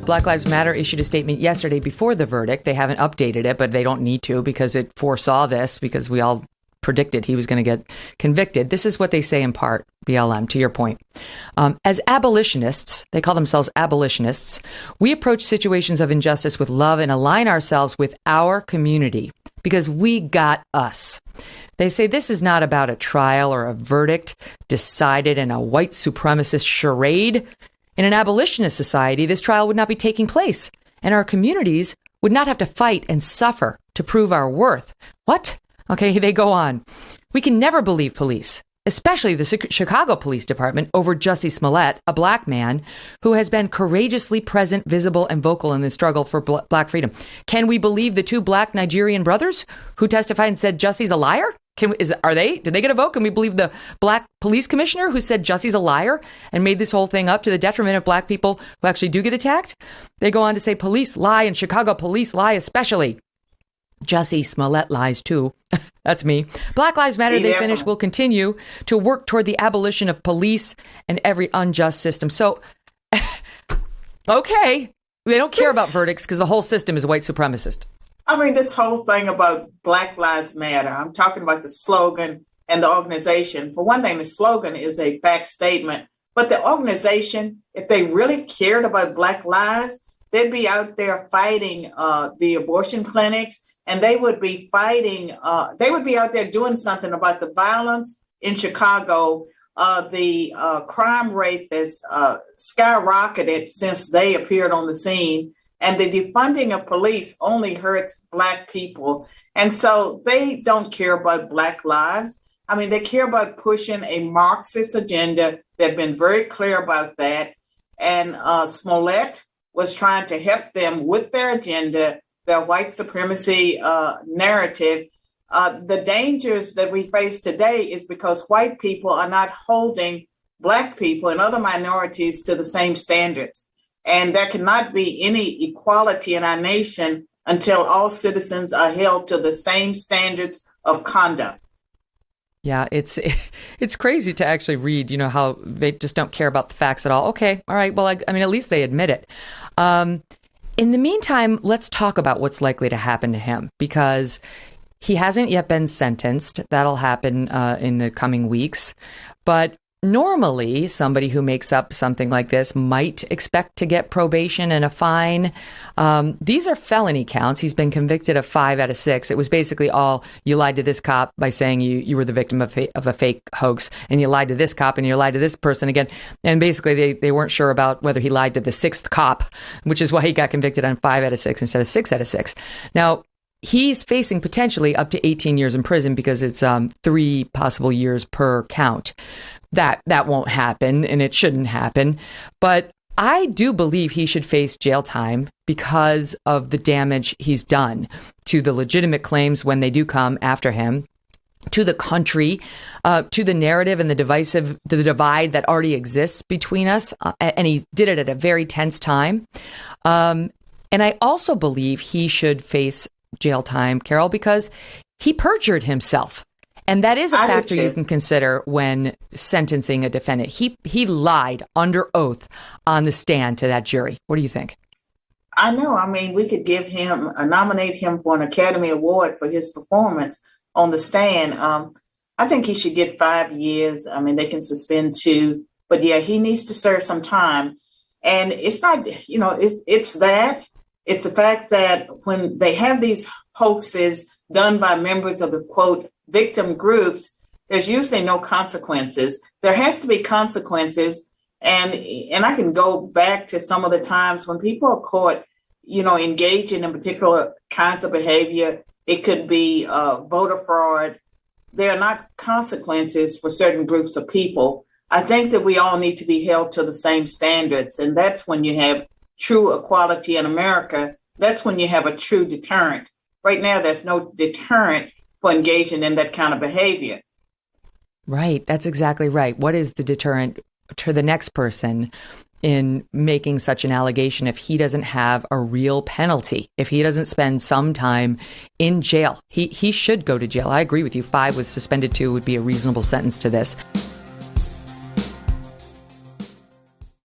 Black Lives Matter issued a statement yesterday before the verdict. They haven't updated it, but they don't need to because it foresaw this, because we all predicted he was going to get convicted. This is what they say in part, BLM, to your point. As abolitionists, they call themselves abolitionists, we approach situations of injustice with love and align ourselves with our community because we got us. They say this is not about a trial or a verdict decided in a white supremacist charade. In an abolitionist society, this trial would not be taking place, and our communities would not have to fight and suffer to prove our worth. What? Okay, they go on. We can never believe police, especially the Chicago Police Department, over Jussie Smollett, a black man who has been courageously present, visible, and vocal in the struggle for black freedom. Can we believe the two black Nigerian brothers who testified and said Jussie's a liar? Did they get a vote? Can we believe the black police commissioner who said Jussie's a liar and made this whole thing up to the detriment of black people who actually do get attacked? They go on to say police lie and Chicago police lie especially. Jussie Smollett lies too. That's me. Black Lives Matter, they finish, will continue to work toward the abolition of police and every unjust system. So, okay, they don't care about verdicts because the whole system is white supremacist. I mean, this whole thing about Black Lives Matter, I'm talking about the slogan and the organization. For one thing, the slogan is a fact statement, but the organization, if they really cared about Black lives, they'd be out there fighting the abortion clinics. And they would be fighting, they would be out there doing something about the violence in Chicago. The crime rate that's skyrocketed since they appeared on the scene. And the defunding of police only hurts Black people. And so they don't care about Black lives. I mean, they care about pushing a Marxist agenda. They've been very clear about that. And Smollett was trying to help them with their agenda, their white supremacy narrative. The dangers that we face today is because white people are not holding Black people and other minorities to the same standards. And there cannot be any equality in our nation until all citizens are held to the same standards of conduct. Yeah, it's crazy to actually read, how they just don't care about the facts at all. Okay, all right, well, I mean, at least they admit it. In the meantime, let's talk about what's likely to happen to him, because he hasn't yet been sentenced. That'll happen in the coming weeks. But normally, somebody who makes up something like this might expect to get probation and a fine. These are felony counts. He's been convicted of 5 out of 6. It was basically all, you lied to this cop by saying you were the victim of a fake hoax, and you lied to this cop, and you lied to this person again. And basically, they weren't sure about whether he lied to the 6th cop, which is why he got convicted on 5 out of 6 instead of 6 out of 6. Now, he's facing potentially up to 18 years in prison because it's 3 possible years per count. That won't happen, and it shouldn't happen. But I do believe he should face jail time because of the damage he's done to the legitimate claims when they do come after him, to the country, to the narrative and the divide that already exists between us. And he did it at a very tense time. And I also believe he should face jail time, Carol, because he perjured himself. And that is a factor you can consider when sentencing a defendant. He lied under oath on the stand to that jury. What do you think? I know. I mean, we could nominate him for an Academy Award for his performance on the stand. I think he should get 5 years. I mean, they can suspend 2. But yeah, he needs to serve some time. And it's not, it's that. It's the fact that when they have these hoaxes done by members of the, quote, victim groups, there's usually no consequences. There has to be consequences. And I can go back to some of the times when people are caught, engaging in particular kinds of behavior. It could be voter fraud. There are not consequences for certain groups of people. I think that we all need to be held to the same standards. And that's when you have true equality in America. That's when you have a true deterrent. Right now, there's no deterrent for engaging in that kind of behavior. Right. That's exactly right. What is the deterrent to the next person in making such an allegation if he doesn't have a real penalty, if he doesn't spend some time in jail? He should go to jail. I agree with you. 5 with suspended 2 would be a reasonable sentence to this.